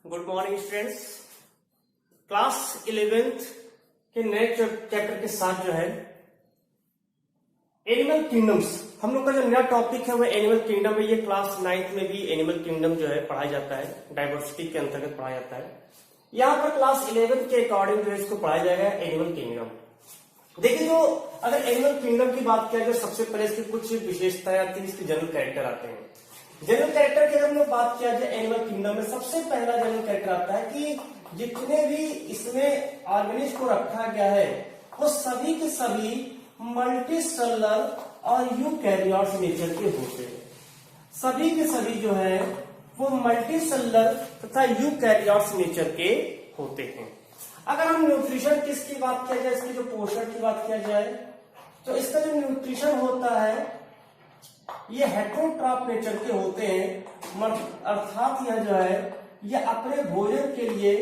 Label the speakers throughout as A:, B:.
A: Good morning students. Class 11th के नए chapter के साथ जो है एनिमल किंगडम्स, हम लोग का जो नया टॉपिक है वो एनिमल किंगडम है। ये क्लास 9th में भी एनिमल किंगडम जो है पढ़ाया जाता है, डाइवर्सिटी के अंतर्गत पढ़ाया जाता है। यहाँ पर क्लास 11th के अकॉर्डिंग जो है इसको पढ़ाया जाएगा एनिमल किंगडम। देखिए, जो अगर एनिमल किंगडम की बात किया जाए, सबसे पहले इसकी कुछ विशेषताएं आती है, इसके जनरल कैरेक्टर आते हैं। जनरल कैरेक्टर की अगर हम लोग बात किया जाए एनिमल किंगडम में, सबसे पहला जनरल कैरेक्टर आता है कि जितने भी इसमें ऑर्गेनिज्म को रखा गया है वो सभी के सभी मल्टीसेलुलर और यूकैरियोट्स नेचर के होते हैं। सभी के सभी जो है वो मल्टीसेलुलर तथा यूकैरियोट्स नेचर के होते हैं। अगर हम न्यूट्रिशन किसकी बात किया जाए, इसके जो पोषण की बात किया जाए, तो इसका जो न्यूट्रिशन होता है ये हेटेरोट्रॉफ नेचर के होते हैं। अर्थात यह जो है ये अपने भोजन के लिए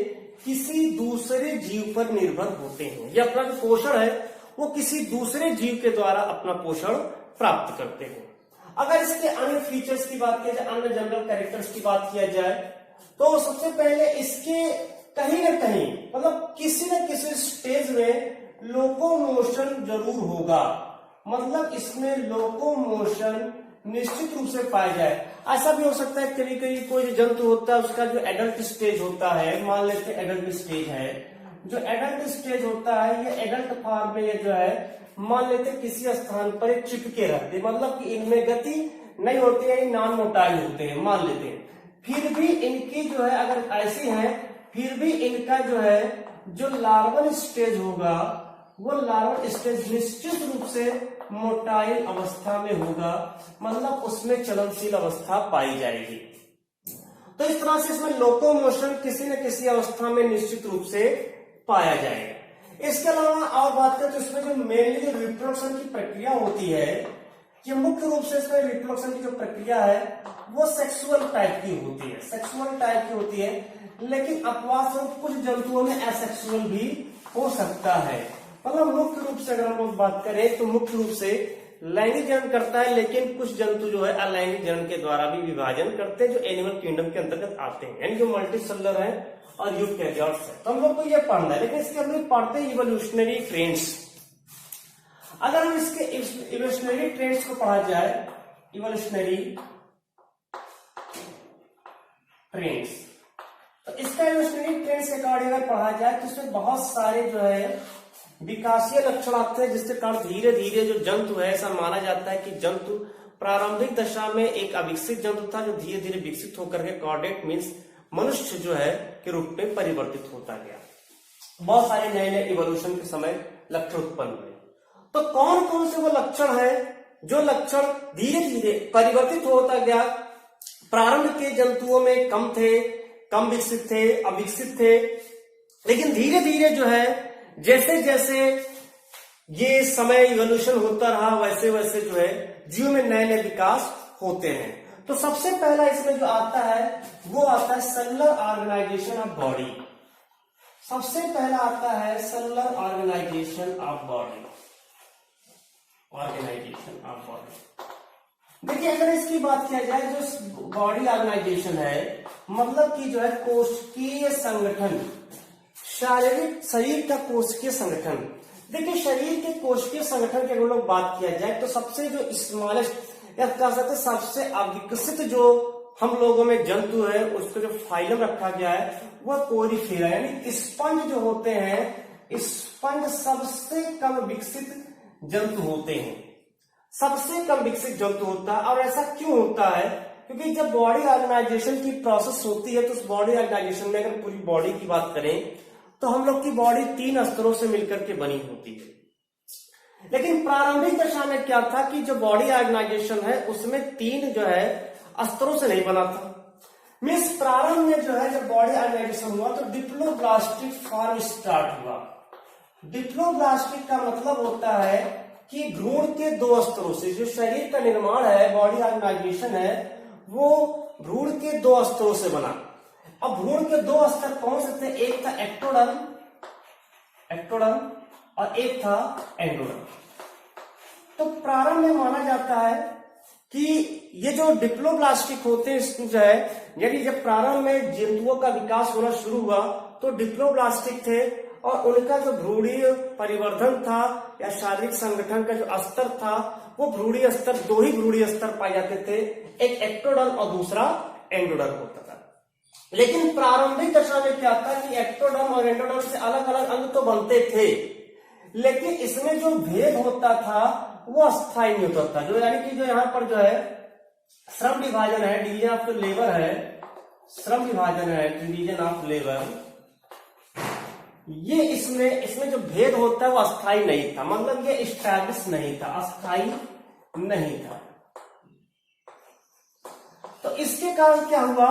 A: किसी दूसरे जीव पर निर्भर होते हैं। ये अपना जो पोषण है वो किसी दूसरे जीव के द्वारा अपना पोषण प्राप्त करते हैं। अगर इसके अन्य फीचर्स की बात किया जाए, अन्य जनरल कैरेक्टर्स की बात किया जाए, तो सबसे पहले इसके कहीं ना कहीं मतलब किसी न किसी स्टेज में लोकोमोशन जरूर होगा। मतलब इसमें लोकोमोशन निश्चित रूप से पाया जाए। ऐसा भी हो सकता है कभी कभी कोई जंतु होता है उसका जो एडल्ट स्टेज होता है, मान लेते हैं एडल्ट स्टेज है, जो एडल्ट स्टेज होता है ये एडल्ट फॉर्म में ये जो है मान लेते किसी स्थान पर चिपके रहते, मतलब कि इनमें गति नहीं होती है, नॉन मोटाइल होते हैं मान लेते हैं। फिर भी इनकी जो है अगर ऐसी है, फिर भी इनका जो है जो लार्वल स्टेज होगा वो लार्वल स्टेज निश्चित रूप से मोटाइल अवस्था में होगा, मतलब उसमें चलनशील अवस्था पाई जाएगी। तो इस तरह से इसमें लोकोमोशन किसी न किसी अवस्था में निश्चित रूप से पाया जाएगा। इसके अलावा और बात करें तो इसमें जो मेनली जो रिप्रोडक्शन की प्रक्रिया होती है, कि मुख्य रूप से इसमें रिप्रोडक्शन की जो प्रक्रिया है वो सेक्सुअल टाइप की होती है, सेक्सुअल टाइप की होती है। लेकिन अपवाद स्वरूप कुछ जंतुओं में एसेक्सुअल भी हो सकता है। मतलब मुख्य रूप से अगर हम लोग बात करें तो मुख्य रूप से लैंगिक जनन करता है, लेकिन कुछ जंतु जो है अलैंगिक जनन के द्वारा भी विभाजन करते हैं, जो एनिमल किंगडम के अंतर्गत आते हैं, यानी जो मल्टीसेलुलर है और यूकैरियोट्स है। तो हम लोग को ये पढ़ना है, लेकिन इसके हम लोग पढ़ते हैं इवोल्यूशनरी ट्रेंड्स। अगर हम इसके इवोल्यूशनरी ट्रेंड्स को पढ़ा जाए, इवोल्यूशनरी ट्रेंड्स, तो इसका इवोल्यूशनरी ट्रेंड्स के अकॉर्डिंग अगर पढ़ा जाए तो इसमें बहुत सारे जो है विकासीय लक्षण आते हैं, जिसके कारण धीरे धीरे जो जंतु है, ऐसा माना जाता है कि जंतु प्रारंभिक दशा में एक अविकसित जंतु था जो धीरे धीरे विकसित होकर के कॉर्डेट मीन्स मनुष्य जो है के रूप में परिवर्तित होता गया। बहुत सारे नए नए इवोल्यूशन के समय लक्षण उत्पन्न हुए। तो कौन कौन से वो लक्षण है जो लक्षण धीरे धीरे परिवर्तित होता गया? प्रारंभ के जंतुओं में कम थे, कम विकसित थे, अविकसित थे, लेकिन धीरे धीरे जो है जैसे जैसे ये समय इवोल्यूशन होता रहा वैसे वैसे जो है जीव में नए नए विकास होते हैं। तो सबसे पहला इसमें जो आता है वो आता है सेलुलर ऑर्गेनाइजेशन ऑफ बॉडी। सबसे पहला आता है cellular organisation of body, organisation of body. देखिए, अगर इसकी बात किया जाए जो बॉडी ऑर्गेनाइजेशन है, मतलब कि जो है कोशिकीय संगठन, शारीरिक शरीर का कोशिकीय संगठन। देखिए, शरीर के कोशिकीय संगठन की अगर लोग बात किया जाए तो सबसे जो स्मॉलेस्ट या कह सकते सबसे अविकसित जो हम लोगों में जंतु है उसको जो फाइलम रखा गया है वह कोरीफेरा, यानी स्पंज जो होते हैं, स्पंज सबसे कम विकसित जंतु होते हैं, सबसे कम विकसित जंतु होता है। और ऐसा क्यों होता है? क्योंकि जब बॉडी ऑर्गेनाइजेशन की प्रोसेस होती है तो उस बॉडी ऑर्गेनाइजेशन में अगर पूरी बॉडी की बात करें तो हम लोग की बॉडी 3 स्तरों से मिलकर के बनी होती है। लेकिन प्रारंभिक दशा में क्या था कि जो बॉडी ऑर्गेनाइजेशन है उसमें 3 जो है स्तरों से नहीं बना था। मीन्स प्रारंभ में जो है जब बॉडी ऑर्गेनाइजेशन हुआ तो डिप्लोब्लास्टिक फॉर्म स्टार्ट हुआ। डिप्लोब्लास्टिक का मतलब होता है कि भ्रूण के 2 स्तरों से जो शरीर का निर्माण है, बॉडी ऑर्गेनाइजेशन है, वो भ्रूण के 2 स्तरों से बना। अब भ्रूण के 2 स्तर कौन से थे? एक था एक्टोडर्म, एक्टोडर्म, और एक था एंडोडर्म। तो प्रारंभ में माना जाता है कि ये जो डिप्लोब्लास्टिक होते हैं इसमें जो है, यानी जब प्रारंभ में जंतुओं का विकास होना शुरू हुआ तो डिप्लोब्लास्टिक थे और उनका जो भ्रूणीय परिवर्धन था या शारीरिक संगठन का जो स्तर था वो भ्रूणीय स्तर, दो ही भ्रूणीय स्तर पाए जाते थे, एक एक्टोडर्म और दूसरा एंडोडर्म होता था। लेकिन प्रारंभिक दशा में क्या था कि एक्टोडर्म और एंडोडर्म से अलग अलग अंग तो बनते थे, लेकिन इसमें जो भेद होता था वो अस्थायी नहीं होता था। जो यानी कि जो यहाँ पर जो है श्रम विभाजन है, डिवीजन ऑफ लेबर है, श्रम विभाजन है, डिवीजन ऑफ लेबर, ये इसमें जो भेद होता है वो अस्थायी नहीं था, मतलब ये एस्टैब्लिश नहीं था, अस्थायी नहीं था। तो इसके कारण क्या हुआ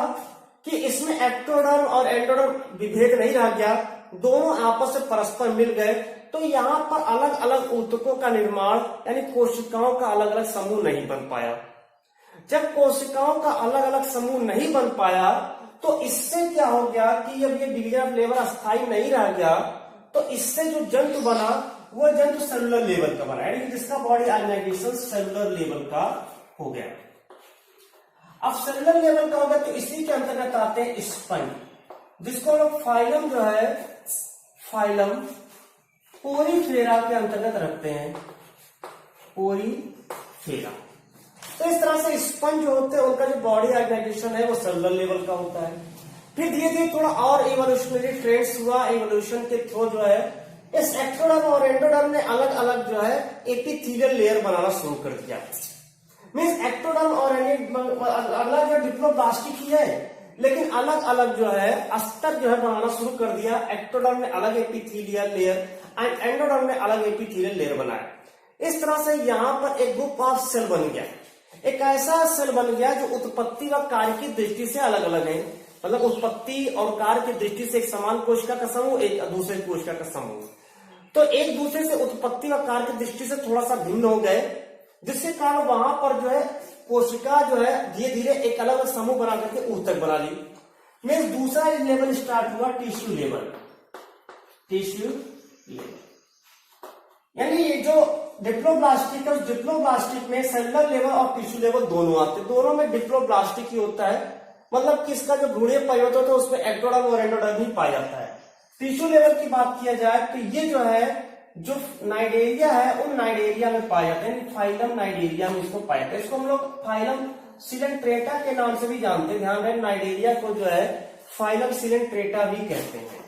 A: कि इसमें एक्टोडर्म और एंडोडर्म विभेद नहीं रह गया, दोनों आपस में परस्पर मिल गए। तो यहाँ पर अलग अलग ऊतकों का निर्माण यानी कोशिकाओं का अलग अलग समूह नहीं बन पाया। जब कोशिकाओं का अलग अलग समूह नहीं बन पाया तो इससे क्या हो गया कि जब ये डिवीजन ऑफ लेबर अस्थायी नहीं रह गया तो इससे जो जंतु बना वो जंतु सेलुलर लेवल का बना, यानी जिसका बॉडी ऑर्गेनाइजेशन सेलुलर लेवल का हो गया। अब सेलुलर लेवल का हो गया तो इसी के अंतर्गत आते हैं स्पंज, जिसको हम लोग फाइलम जो है, फाइलम पोरीफेरा के अंतर्गत रखते हैं, पोरीफेरा। तो इस तरह से स्पंज जो होते हैं उनका जो बॉडी ऑर्गेनाइजेशन है वो सेलुलर लेवल का होता है। फिर धीरे धीरे थोड़ा और इवोल्यूशनरी ट्रेंड्स हुआ, इवोल्यूशन के थ्रू जो है इस एक्टोडर्म और एंडोडर्म ने अलग अलग जो है एपिथेलियल लेयर बनाना शुरू कर दिया। मींस एक्टोडर्म और अगला जो डिप्लोब्लास्टिक ही है, लेकिन अलग अलग जो है अस्तर जो है बनाना शुरू कर दिया। एक्टोडर्म ने अलग एपिथेलियल लेयर एंड एंडोडर्म ने अलग एपिथेलियल लेयर बनाया। इस तरह से यहाँ पर एक ग्रुप ऑफ सेल बन गया, एक ऐसा सेल बन गया जो उत्पत्ति व कार्य की दृष्टि से अलग अलग है, मतलब उत्पत्ति और कार्य की दृष्टि से एक समान कोशिका का समूह, एक दूसरे कोशिका का समूह, तो एक दूसरे से उत्पत्ति व कार्य की दृष्टि से थोड़ा सा भिन्न हो गए, जिसके कारण वहां पर जो है कोशिका जो है धीरे धीरे एक अलग अलग समूह बना करके ऊतक बना ली। मीन्स दूसरा लेवल स्टार्ट हुआ टिश्यू लेवल, टिश्यू लेवल। यानी ये जो डिप्लोब्लास्टिक है उस डिप्लोब्लास्टिक में सेलुलर लेवल और टिश्यू लेवल दोनों आते हैं, दोनों में डिप्लोब्लास्टिक ही होता है, मतलब कि इसका जो भ्रूणीय परिवर्तन होता है उसमें एक्टोडर्म और एंडोडर्म ही पाया जाता है। टिश्यू लेवल की बात किया जाए तो ये जो है जो नाइडेरिया है उन नाइडेरिया में पाया जाता है, फाइलम नाइडेरिया में इसको पाया जाता है। इसको हम लोग फाइलम सिलेंट्रेटा के नाम से भी जानते हैं, ध्यान रहे नाइडेरिया को जो है फाइलम सिलेंट्रेटा भी कहते हैं।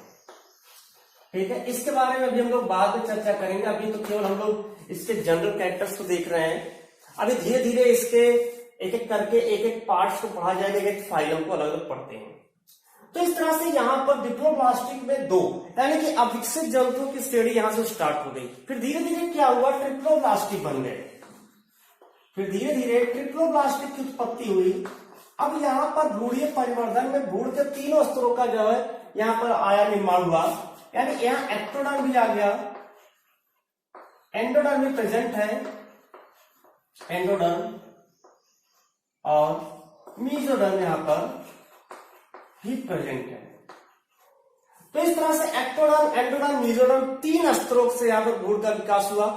A: ठीक है, इसके बारे में अभी हम लोग बाद में चर्चा करेंगे, अभी तो केवल हम लोग इसके जनरल कैरेक्टर्स को देख रहे हैं। अभी धीरे धीरे इसके एक एक करके एक एक पार्ट्स को पढ़ा जाएगा, एक फाइलम को अलग अलग पढ़ते हैं। तो इस तरह से यहाँ पर डिप्लोब्लास्टिक में दो, यानी कि अविकसित जंतुओं की श्रेणी यहां से स्टार्ट हो गई। फिर धीरे धीरे क्या हुआ, ट्रिप्लोब्लास्टिक बन गए, फिर धीरे धीरे ट्रिप्लोब्लास्टिक की उत्पत्ति हुई। अब यहाँ पर भ्रूणीय परिवर्धन में भ्रूण के तीनों स्तरों का जो है यहाँ पर आया निर्माण हुआ, यानी यहाँ एक्टोडर्म भी आ गया, एंडोडर्म भी प्रेजेंट है, एंडोडर्म और मीजोडर्म यहाँ पर भी प्रेजेंट है। तो इस तरह से एक्टोडर्म, एंडोडर्म, मीजोडर्म तीन स्तरों से यहाँ पर भ्रूण का विकास हुआ,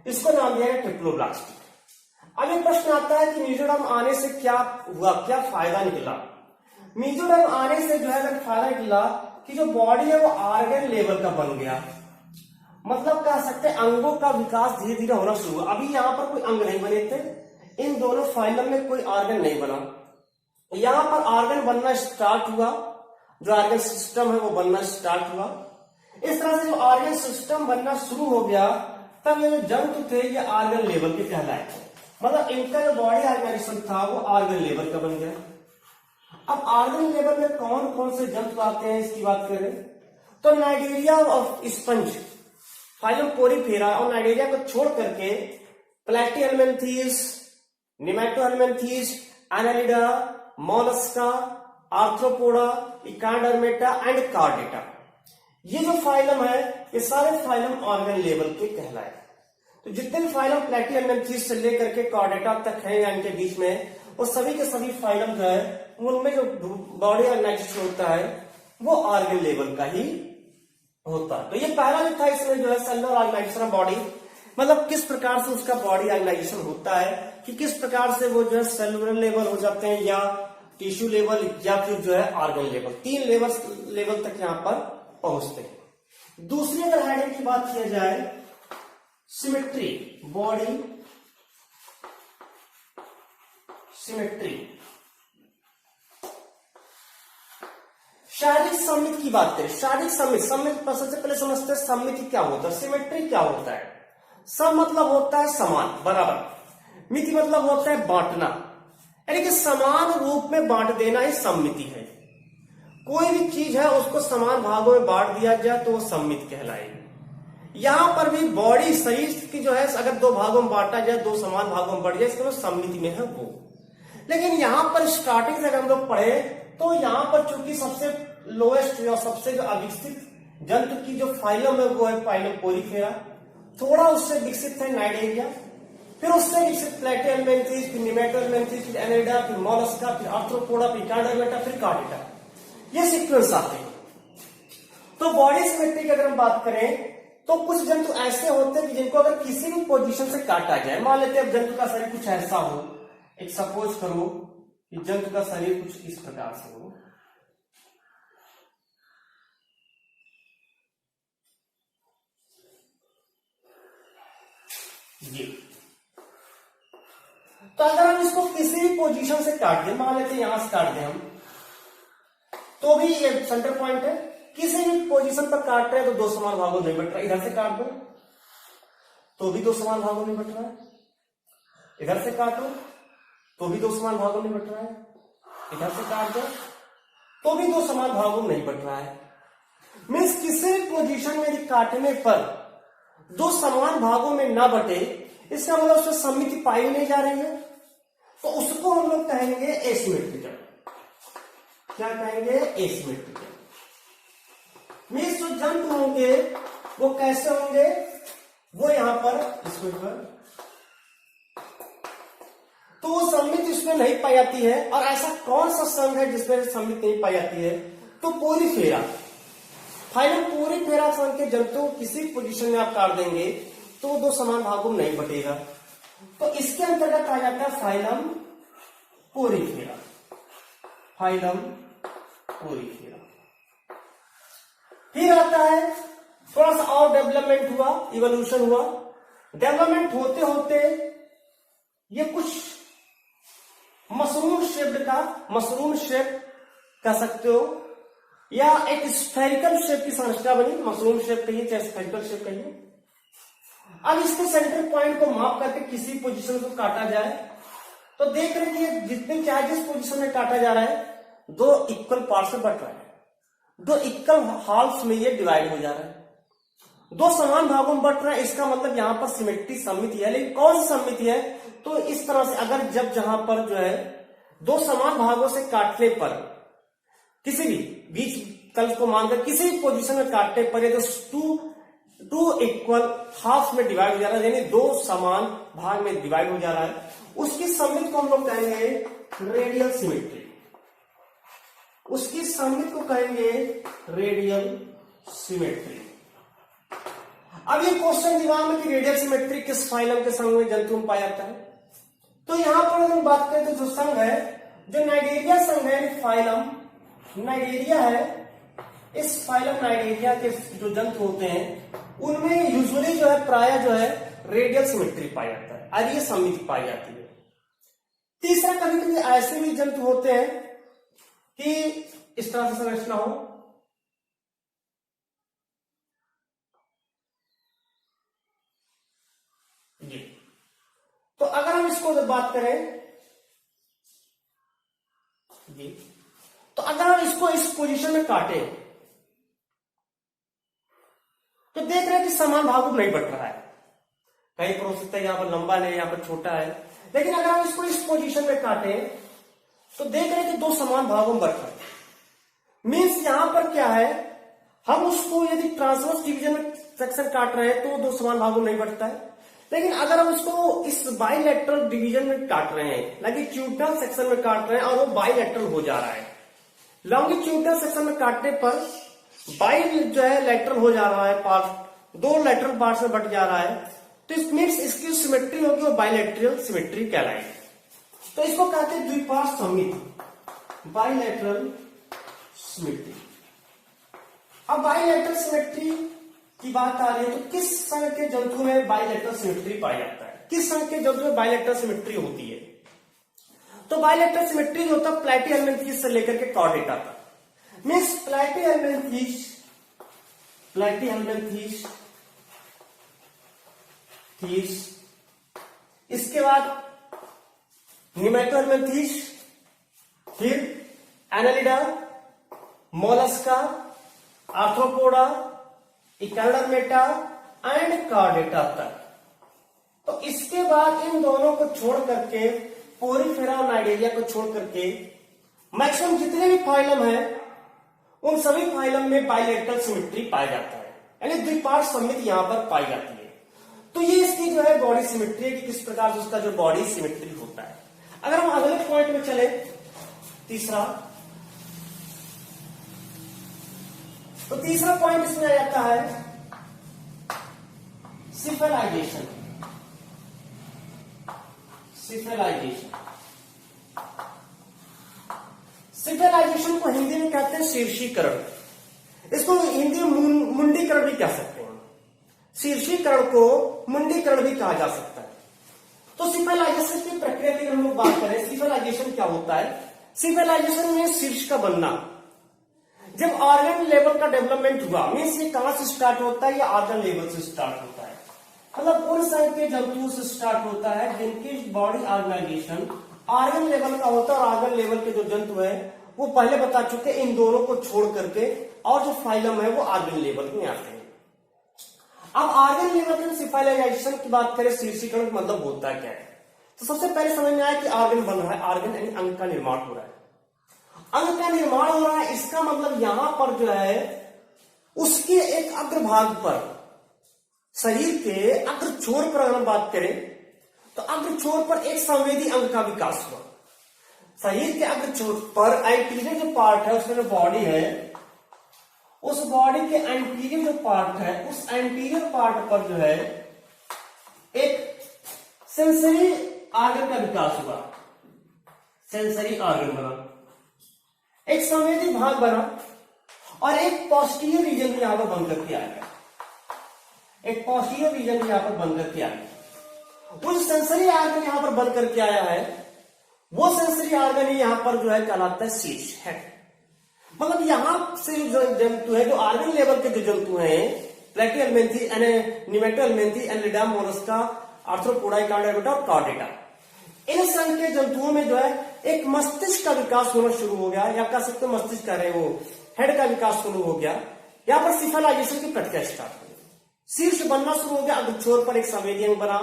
A: इसको नाम दिया गया ट्रिप्लोब्लास्टिक। अब एक प्रश्न आता है कि मीजोडर्म आने से क्या हुआ, क्या फायदा निकला। मीजोडर्म आने से जो है अगर फायदा निकला कि जो बॉडी है वो ऑर्गन लेवल का बन गया, मतलब कह सकते हैं अंगों का विकास धीरे धीरे होना शुरू हुआ। अभी यहाँ पर कोई अंग नहीं बने थे, इन दोनों फाइलम में कोई ऑर्गन नहीं बना, यहां पर ऑर्गन बनना स्टार्ट हुआ, जो ऑर्गन सिस्टम है वो बनना स्टार्ट हुआ। इस तरह से जो ऑर्गन सिस्टम बनना शुरू हो गया तब ये जो जंतु थे ये ऑर्गन लेवल के कहलाए, मतलब इनका जो बॉडी ऑर्गेनाइजेशन था वो ऑर्गन लेवल का बन गया। अब ऑर्गन लेवल में कौन कौन से जंतु आते हैं इसकी बात करें तो नाइडेरिया और स्पंज, फाइलम पोरीफेरा और नाइडेरिया को छोड़ करके Platyhelminthes, Nematohelminthes, Annelida, Mollusca, Arthropoda, Echinodermata and Chordata, ये जो फाइलम है ये सारे फाइलम ऑर्गन लेवल के कहलाए। तो जितने भी फाइलम प्लैटीहेलमिन्थीज से लेकर के कार्डेटा तक है या इनके बीच में, वो सभी के सभी फाइलम जो है उनमें जो बॉडी ऑर्गेनाइजेशन होता है वो ऑर्गन लेवल का ही होता है। तो ये पहला जो था इसमें जो है सेलुलर ऑर्गेनाइजेशन ऑफ बॉडी, मतलब किस प्रकार से उसका बॉडी ऑर्गेनाइजेशन होता है कि किस प्रकार से वो जो है सेलुलर लेवल हो जाते हैं या टिश्यू लेवल या फिर जो है ऑर्गन लेवल, 3 लेवल तक यहां पर पहुंचते हैं। दूसरी अगर हेडिंग की बात किया जाए, सिमेट्री, बॉडी सिमेट्री, शारीरिक सममिति की बात करें। शारीरिक सममिति, सबसे पहले समझते हैं सममिति क्या होता है, सिमेट्री क्या होता है। सम मतलब होता है समान, बराबर। मिति मतलब होता है बांटना, यानी कि समान रूप में बांट देना ही सममिति है। कोई भी चीज है उसको समान भागों में बांट दिया जाए तो वो सममिति कहलाएगी। यहां पर भी बॉडी, शरीर की जो है अगर 2 भागों में बांटा जाए, 2 समान भागों में बढ़ जाए, इसको सममिति में है वो। लेकिन यहां पर स्टार्टिंग से अगर हम लोग पढ़े तो यहां पर चूंकि सबसे लोएस्ट या सबसे जो अविकसित जंतु की जो फाइलम है वो है फाइलम पोरीफेरा, थोड़ा उससे विकसित है नाइडेरिया, फिर उससे विकसित प्लेटिहेल्मिन्थेस, फिर निमेटोहेल्मिन्थेस, फिर एनेलिडा, फिर मोलस्का, फिर आर्थ्रोपोडा, फिर कार्डामेटा, फिर कार्डिटा, ये सीक्वेंस आते हैं। तो बॉडी सिमेट्री की अगर हम बात करें तो कुछ जंतु ऐसे होते हैं कि जिनको अगर किसी भी पोजीशन से काटा जाए, मान लेते हैं अब जंतु का शरीर कुछ ऐसा हो, एक सपोज करो कि जंतु का शरीर कुछ इस प्रकार से हो, ये, तो अगर हम इसको किसी भी पोजीशन से काट दें, मान लेते हैं यहां से काट दें हम, तो भी ये सेंटर पॉइंट है, किसी भी पोजीशन पर काट रहे हैं तो 2 समान भागों नहीं बट रहा है। इधर से काट दो तो भी 2 समान भागों में बट रहा है, इधर से काटो तो भी 2 समान भागों में बट रहा है, इधर से काट दो तो भी 2 समान भागों में नहीं बट रहा है। मीन्स किसी भी पोजीशन में काटने पर 2 समान भागों में ना बटे, इसका मतलब उसमें सममिति पाई नहीं जा रही है, तो उसको हम लोग कहेंगे एसिमेट्रिकल। क्या कहेंगे? एसिमेट्रिकल। मीन्स जो जंतु होंगे वो कैसे होंगे, वो यहां पर इसमें पर तो वो सममिति इसमें नहीं पाई जाती है। और ऐसा कौन सा संघ है जिसमें सममिति नहीं पाई जाती है? तो पोरीफेरा, फाइलम पोरीफेरा संघ के जंतु किसी पोजीशन में आप काट देंगे तो 2 समान भागों में नहीं बटेगा, तो इसके अंतर्गत आ जाता है फाइलम पोरीफेरा। Phylum Porifera. फिर आता है थोड़ा सा और डेवलपमेंट हुआ, इवोल्यूशन हुआ। डेवलपमेंट होते होते ये कुछ मशरूम शेप कह सकते हो, या एक स्फेरिकल शेप की संरचना बनी, मशरूम शेप कहिए चाहे स्फेरिकल शेप कहिए। अब इसके सेंटर पॉइंट को माप करके किसी पोजीशन को काटा जाए तो देख रहे हैं जितने चाहे जिस पोजीशन में काटा जा रहा है 2 इक्वल पार्ट में बट रहा है, 2 इक्वल हाल्फ में ये डिवाइड हो जा रहा है, 2 समान भागों में बट रहा है। इसका मतलब यहां पर सिमेट्री सममिति है। लेकिन कौन सी सममिति है? तो इस तरह से अगर जहां पर जो है 2 समान भागों से काटने पर किसी भी बीच तल को मानकर किसी भी पोजीशन में काटने पर ये तो 2 इक्वल हाफ में डिवाइड हो जा रहा है, यानी 2 समान भाग में डिवाइड हो जा रहा है, उसकी सममिति को हम लोग कहेंगे रेडियल सिमेट्री। उसकी सममिति को कहेंगे रेडियल सिमेट्री। अब ये क्वेश्चन दिमाग में कि रेडियल सिमेट्री किस फाइलम के संघ में जंतु में पाया जाता है, तो यहां पर अगर बात करें तो जो संघ है, जो नाइडेरिया संघ है, फाइलम नाइडेरिया है, इस फाइलम नाइडेरिया के जो जंतु होते हैं उनमें यूजुअली जो है प्राय जो है रेडियल सिमेट्री पाया जाता है और ये सममिति पाई जाती है। तीसरा, कभी कभी ऐसे भी जंतु होते हैं कि इस तरह से संरचना हो, ये, तो अगर हम इसको बात करें ये, तो अगर हम इसको इस पोजीशन में काटे तो देख रहे हैं कि समान भागों में नहीं बट रहा है, कहीं पर हो सकता है यहां पर लंबा है, यहां पर छोटा है। लेकिन अगर हम इसको इस पोजीशन में काटे तो देख रहे हैं कि 2 समान भागों में बट रहा है। मीन्स यहां पर क्या है, हम उसको यदि ट्रांसवर्स डिवीजन में सेक्शन काट रहे हैं तो 2 समान भागों में नहीं बटता है। लेकिन अगर हम उसको इस बाइलेटरल डिवीजन में काट रहे हैं, लॉन्गिट्यूडनल सेक्शन में काट रहे हैं और वो बाइलेटरल हो जा रहा है, लॉन्गिट्यूडनल सेक्शन में काटने पर बाई जो है लेटरल हो जा रहा है, पार्ट 2 लेटरल पार्ट में बट जा रहा है, तो इस मीन्स इसकी सिमेट्री होगी वो बाइलेटरल सिमेट्री कहलाएगी। तो इसको कहते हैं द्विपार्श्व सममित बाइलेटरल सिमेट्री। अब बाइलेटरल सिमेट्री की बात आ रही है तो किस संघ के जंतु में बाइलेटरल सिमेट्री पाया जाता है, किस संघ के जंतु में बाइलेटरल सिमेट्री होती है? तो बाइलेटरल सिमेट्री जो होता है प्लैटिहेल्मिन्थेस से लेकर के कॉर्डेटा तक। मीन्स प्लैटिहेल्मिन्थेस इसके बाद निमेटोहेल्मिन्थेस, फिर Annelida, Mollusca, Arthropoda, Echinodermata and Chordata तक। तो इसके बाद इन दोनों को छोड़ करके पोरिफेरा और नाइडेरिया को छोड़ करके मैक्सिमम जितने भी फाइलम है उन सभी फाइलम में बाइलेटरल सिमेट्री पाया जाता है, यानी द्विपार्श्व सममित यहां पर पाई जाती है। तो ये इसकी जो है बॉडी सिमेट्री है कि किस प्रकार से उसका जो बॉडी सिमेट्री होता है। अगर हम अगले पॉइंट में चले, तीसरा, तो तीसरा पॉइंट इसमें आ जाता है सिफेलाइजेशन। सिफेलाइजेशन को हिंदी में कहते हैं शीर्षीकरण, इसको हिंदी में मुंडीकरण भी कह सकते हैं। शीर्षीकरण को मुंडीकरण भी कहा जा सकता है। तो सिफेलाइजेशन की प्रक्रिया की हम लोग बात करें, सिफेलाइजेशन क्या होता है? सिफेलाइजेशन में शीर्ष का बनना। जब ऑर्गन लेवल का डेवलपमेंट हुआ, मीन्स ये कहां से स्टार्ट होता है? ये ऑर्गन लेवल से स्टार्ट होता है। मतलब उन संघ के जंतुओं से स्टार्ट होता है जिनकी बॉडी ऑर्गेनाइजेशन ऑर्गन लेवल का होता है, और ऑर्गन लेवल के जो जंतु है वो पहले बता चुके इन दोनों को छोड़ करके, और जो फाइलम है वो ऑर्गन लेवल में आते हैं। अब ऑर्गन लेवल में सिफेलाइजेशन की बात करें, शीर्षीकरण का मतलब होता है क्या है? तो सबसे पहले समझ में आया कि ऑर्गन बन रहा है, ऑर्गन यानी अंग का निर्माण हो रहा है। अंग का निर्माण हो रहा है, इसका मतलब यहां पर जो है उसके एक अग्रभाग पर, शरीर के अग्र छोर पर अगर हम बात करें तो अग्र छोर पर एक संवेदी अंग का विकास हुआ। शरीर के अग्र छोर पर एंटीरियर जो पार्ट है, उसमें जो बॉडी है, उस बॉडी के एंटीरियर जो पार्ट है, उस एंटीरियर पार्ट पर जो है एक सेंसरी ऑर्गन का विकास हुआ। सेंसरी ऑर्गन बना, एक संवेदी भाग बना, और एक पोस्टीरियर रीजन यहां पर बन करके आ गया। एक पोस्टीरियर रीजन यहां पर बन करके आ गया। वो सेंसरी ऑर्गन यहां पर बन करके आया है, वो सेंसरी ऑर्गन यहां पर जो है कहलाता है शीर्ष हेड। मतलब यहां से जो जंतु है, जो ऑर्गन लेवल के जो जंतु हैं, प्लैटिहेल्मिन्थेस, निमेटोहेल्मिन्थेस, एनालिडा, मोलस्का, आर्थ्रोपोडा, इकालडर्मेटा और कॉर्डेटा, इन संघ के जंतुओं में जो है एक मस्तिष्क का विकास होना शुरू हो गया, या कह सकते हो मस्तिष्क कह रहे हैं, वो हेड का विकास शुरू हो गया। यहां पर सिफेलाइजेशन की प्रक्रिया स्टार्ट हो गई, शीर्ष बनना शुरू हो गया। अग्र छोर पर एक संवेदी अंग बना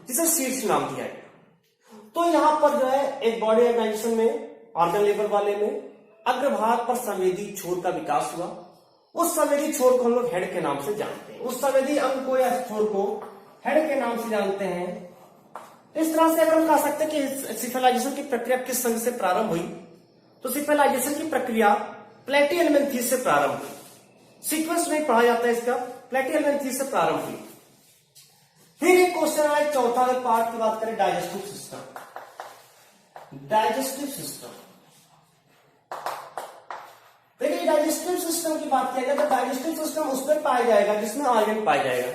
A: जिसे शीर्ष नाम दिया गया। तो यहां पर जो है एक बॉडी ऑर्गेनाइजेशन में, ऑर्गन लेवल वाले में अग्रभाग पर संवेदी छोर का विकास हुआ। उस संवेदी छोर को हम लोग हेड के नाम से जानते हैं, उस संवेदी अंग को या छोर को हेड के नाम से जानते हैं। इस तरह से अगर हम कह सकते हैं कि सिफेलाइजेशन की प्रक्रिया किस संघ से प्रारंभ हुई, तो सिफेलाइजेशन की प्रक्रिया प्लैटिहेल्मिन्थेस से प्रारंभ हुई। सीक्वेंस में पढ़ा जाता है इसका, प्लैटिहेल्मिन्थेस से प्रारंभ हुई। फिर एक क्वेश्चन आया चौथा, अगर पार्ट की बात करें, डाइजेस्टिव सिस्टम। डाइजेस्टिव सिस्टम, देखिए डाइजेस्टिव सिस्टम की बात किया जाए तो डाइजेस्टिव सिस्टम उसमें पाया जाएगा जिसमें ऑर्गन पाया जाएगा।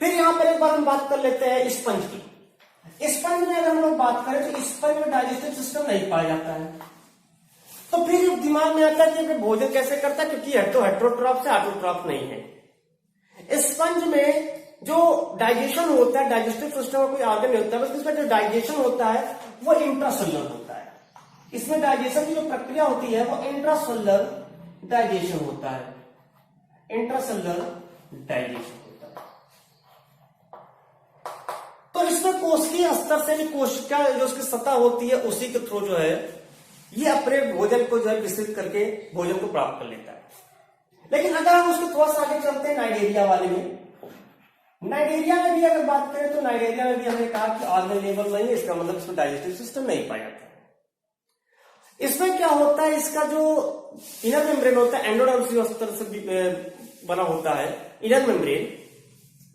A: फिर यहां पर एक बार हम बात कर लेते हैं स्पंज की। स्पंज में अगर हम लोग बात करें तो स्पंज में डाइजेस्टिव सिस्टम नहीं पाया जाता है। तो फिर दिमाग में आता है कि भोजन कैसे करता है, क्योंकि हेटरोट्रॉफ से ऑटोट्रॉफ नहीं है। स्पंज में जो डाइजेशन होता है, डाइजेस्टिव सिस्टम में कोई ऑर्गन नहीं होता है, बस इसमें जो डाइजेशन होता है वो इंट्रासेल्युलर होता है। इसमें डाइजेशन की जो प्रक्रिया होती है वो इंट्रासेल्युलर डाइजेशन होता है, इंट्रासेल्युलर डाइजेशन होता है। तो इसमें कोशिकीय स्तर से भी कोशिका जो उसकी सतह होती है उसी के थ्रू जो है ये अपने भोजन को जो है विस्तृत करके भोजन को प्राप्त कर लेता है। लेकिन अगर हम उसको थोड़ा सा आगे चलते हैं नाइडेरिया वाले में, नाइडेरिया में भी अगर बात करें तो नाइडेरिया में भी हमने कहा कि ऑर्गन लेवल नहीं है, इसका मतलब इसमें डाइजेस्टिव सिस्टम नहीं पाया जाता है। इसमें क्या होता है, इसका जो इनर मेम्ब्रेन होता है एंडोडर्म से बना होता है, इनर मेम्ब्रेन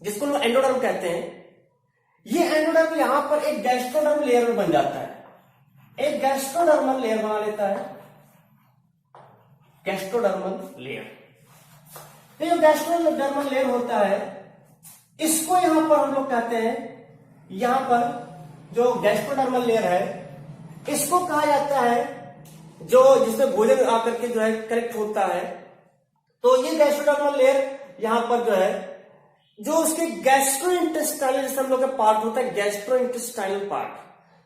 A: जिसको लोग एंडोडर्म कहते हैं, ये एंडोडर्म यहां पर एक गैस्ट्रोडर्म लेयर में बन जाता है, एक गैस्ट्रोडर्मल लेयर बना लेता है, गैस्ट्रोडर्मल लेयर। तो जो गैस्ट्रोडर्मल लेयर होता है इसको यहां पर हम लोग कहते हैं, यहां पर जो गैस्ट्रोडर्मल लेयर है इसको कहा जाता है जो जिसमें भोजन आकर के जो है कलेक्ट होता है। तो ये गैस्ट्रोडर्मल लेयर यहां पर जो है जो उसके गैस्ट्रोइंटेस्टाइनल जैसे हम लोग का पार्ट होता है, गैस्ट्रोइंटेस्टाइनल पार्ट,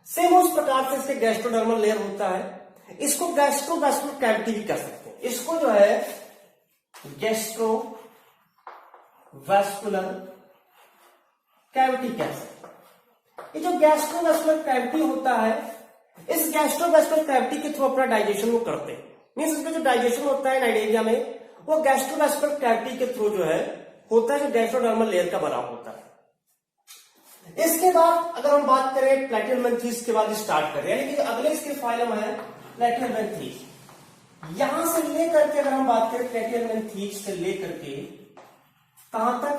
A: सेम उस प्रकार से इसके गैस्ट्रोडर्मल लेयर होता है। इसको गैस्ट्रोवैस्कुलर कैविटी भी कह सकते हैं, इसको जो है गैस्ट्रोवैस्कुलर कैविटी कह सकते हैं। ये जो गैस्ट्रोवैस्कुलर कैविटी होता है, इस गैस्ट्रोवैस्कुलर कैविटी के थ्रू अपना डाइजेशन वो करते हैं। मीन्स इसका जो डाइजेशन होता है नाइडेरिया में वो गैस्ट्रोवैस्कुलर कैविटी के थ्रू जो है होता है, जो गैस्ट्रोडर्मल लेयर का बना होता है। इसके बाद अगर हम बात करें प्लैटिहेल्मिन्थेस के बाद स्टार्ट करें, यानी कि अगले इसके फाइलम है प्लैटिहेल्मिन्थेस। यहां से लेकर के अगर हम बात करें प्लैटिहेल्मिन्थेस से लेकर के कहां तक,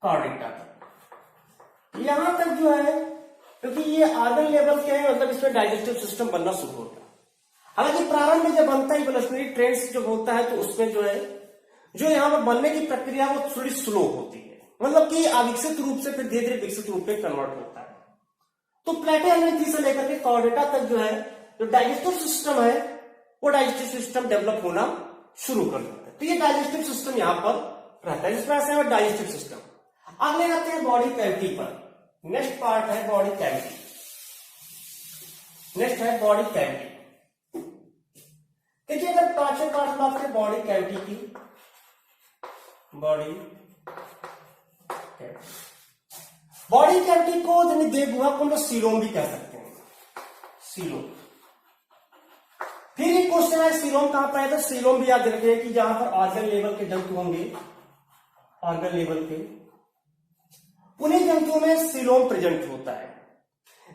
A: कॉर्डेटा तक, यहां तक जो है, क्योंकि ये आर्गन लेवल के हैं, मतलब इसमें डाइजेस्टिव सिस्टम बनना शुरू होता है। हालांकि प्रारंभ में जब बनता है इवोल्यूशनरी ट्रेंड्स जब होता है तो उसमें जो है जो यहां पर बनने की प्रक्रिया वो थोड़ी स्लो होती है, मतलब कि अविकसित रूप से फिर धीरे धीरे विकसित रूप में कन्वर्ट होता है। तो प्लैटिहेल्मिन्थेस से लेकर के कॉर्डेटा तक जो है जो डाइजेस्टिव सिस्टम है वो डाइजेस्टिव सिस्टम डेवलप होना शुरू कर देता है। तो ये डाइजेस्टिव सिस्टम यहां पर रहता है, जिसमें ऐसे डाइजेस्टिव सिस्टम। अगले आते हैं बॉडी कैविटी पर। नेक्स्ट पार्ट है बॉडी कैविटी, नेक्स्ट है बॉडी कैविटी। देखिए अगर पांचवें पार्ट में बात करें बॉडी कैविटी की, बॉडी कैविटी को यानी देहगुहा को हम लोग सीलोम भी कह सकते हैं, सीलोम। फिर एक क्वेश्चन है सीलोम कहां पर है, तो सीलोम भी याद रखिए कि जहां पर ऑर्गन लेवल के जंतु होंगे, ऑर्गन लेवल के, उन्हीं जंतुओं में सीलोम प्रेजेंट होता है।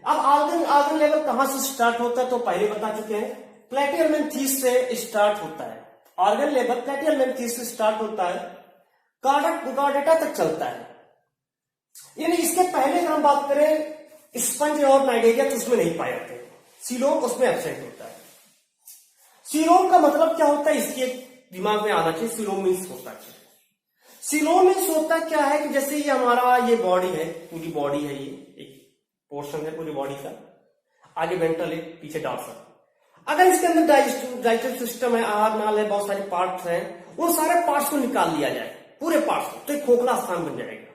A: अब ऑर्गन लेवल कहां से स्टार्ट होता है तो पहले बता चुके हैं, प्लैटिहेल्मिन्थेस से स्टार्ट होता है। ऑर्गन लेवल प्लैटिहेल्मिन्थेस से स्टार्ट होता है, कॉर्डेटा तक चलता है। यानी इसके पहले अगर हम बात करें स्पंज और नाइडेरिया तो उसमें नहीं पाए जाते, सीलोम उसमें एब्सेंट होता है। सीलोम का मतलब क्या होता है इसके दिमाग में आना चाहिए, सीलोम मीन्स होता है, सीलोम मीन्स होता क्या है कि जैसे ये हमारा ये बॉडी है, पूरी बॉडी है, ये एक पोर्शन है पूरी बॉडी का, आगे वेंट्रल है पीछे डॉर्सल। अगर इसके अंदर डाइजेस्टिव सिस्टम है, आहार नाल है, बहुत सारे पार्ट्स हैं, उन सारे पार्ट्स को निकाल लिया जाए, पूरे पार्ट्स को, तो एक खोखला स्थान बन जाएगा,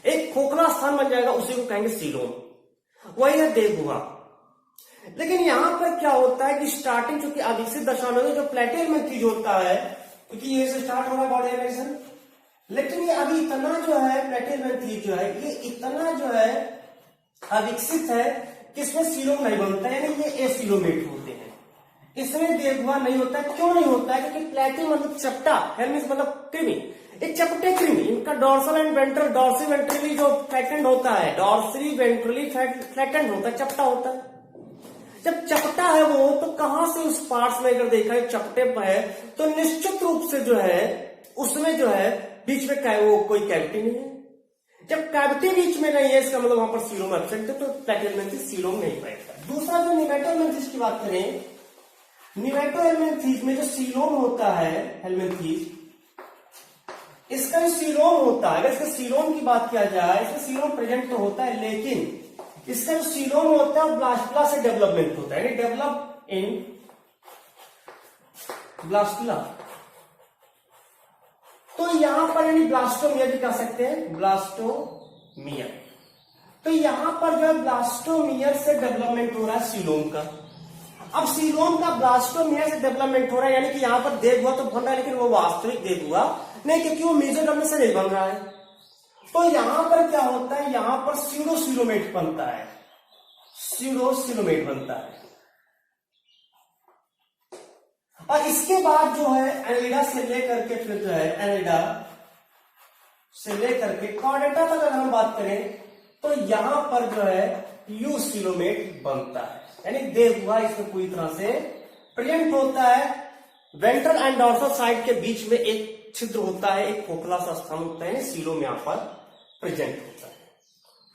A: एक खोखला स्थान बन जाएगा, उसी को कहेंगे सीलोम। वही है देहगुहा। लेकिन यहां पर क्या होता है कि स्टार्टिंग चूंकि अविकसित दशा में जो प्लैटिहेल्मिन्थेस होता है, क्योंकि ये से स्टार्ट होगा बॉडी एवोल्यूशन, लेकिन ये अभी इतना जो है प्लैटिहेल्मिन्थेस जो है ये इतना जो है अविकसित है कि इसमें सीलोम नहीं बनता है, यानी ये एसीलोमेट होते हैं, इसमें देहगुहा नहीं होता है। क्यों नहीं होता है? क्योंकि प्लैटी मतलब चपटा, हेल्मिस मतलब कृमि, एक चपटे कृमि, इनका dorsal and ventral, dorsiventrally जो फ्लैटेंड होता है, डॉर्सी वेंट्रली फ्लैटेंड होता है, चपटा होता है। जब चपटा है वो तो कहां से उस पार्ट्स में अगर देखा है चपटे पर है तो निश्चित रूप से जो है उसमें जो है बीच में वो कोई कैविटी नहीं है। जब कैविटी बीच में नहीं है इसका मतलब वहां पर सीलोम एब्सेंट है, तो प्लैटिहेल्मिन्थेस सीलोम नहीं पाएगा। दूसरा जो निमेटोहेल्मिन्थेस की बात करें, निमेटोहेल्मिन्थेस में जो सीलोम होता है हेल्मिन्थेस, इसका जो सीलोम होता है, अगर इसका सीलोम की बात किया जाए, इसका सीलोम प्रेजेंट तो होता है, लेकिन इसका जो सीलोम होता है ब्लास्टुला से डेवलपमेंट होता है, डेवलप इन ब्लास्टुला। तो यहां पर यानी ब्लास्टोमियर भी कह सकते हैं, ब्लास्टोमियर। तो यहां पर जो है ब्लास्टोमियर से डेवलपमेंट हो रहा है सीलोम का। अब सीलोम का ब्लास्टोमियर से डेवलपमेंट हो रहा है, यानी कि यहां पर देहगुहा तो बन रहा है, लेकिन वो वास्तविक देहगुहा नहीं, क्योंकि वो मेसोडर्म से नहीं बन रहा है। तो यहां पर क्या होता है, यहां पर स्यूडोसिलोमेट बनता है, स्यूडोसिलोमेट बनता है। और इसके बाद जो है एनेलिडा से लेकर के फिर जो है एनेलिडा से लेकर के कॉर्डेटा तक अगर हम बात करें तो यहां पर जो है यूसिलोमेट बनता है, यानी देहगुहा इसमें पूरी तरह से प्रेजेंट होता है। वेंट्रल एंड डॉर्सल साइड के बीच में एक छिद्र होता है, एक खोखला सा स्थान होता है, सीलोम यहां पर प्रेजेंट होता है।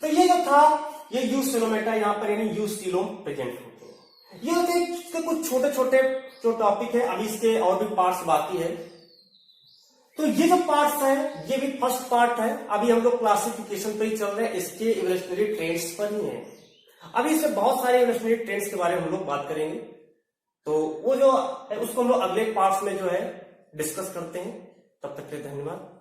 A: तो ये जो था ये यूसिलोमेटा यहाँ पर यानी यूसिलोम प्रेजेंट होते हैं। ये होते हैं इसके कुछ छोटे छोटे जो टॉपिक है, अभी इसके और भी पार्ट्स बाकी है। तो ये जो पार्ट्स है ये भी फर्स्ट पार्ट है, अभी हम लोग क्लासिफिकेशन पे ही चल रहे हैं, इसके इवोल्यूशनरी ट्रेंड्स पर ही है। अभी इसमें बहुत सारे इवोल्यूशनरी ट्रेंड्स के बारे में हम लोग बात करेंगे, तो वो जो है उसको हम लोग अगले पार्ट्स में जो है डिस्कस करते हैं। तब तक के लिए धन्यवाद।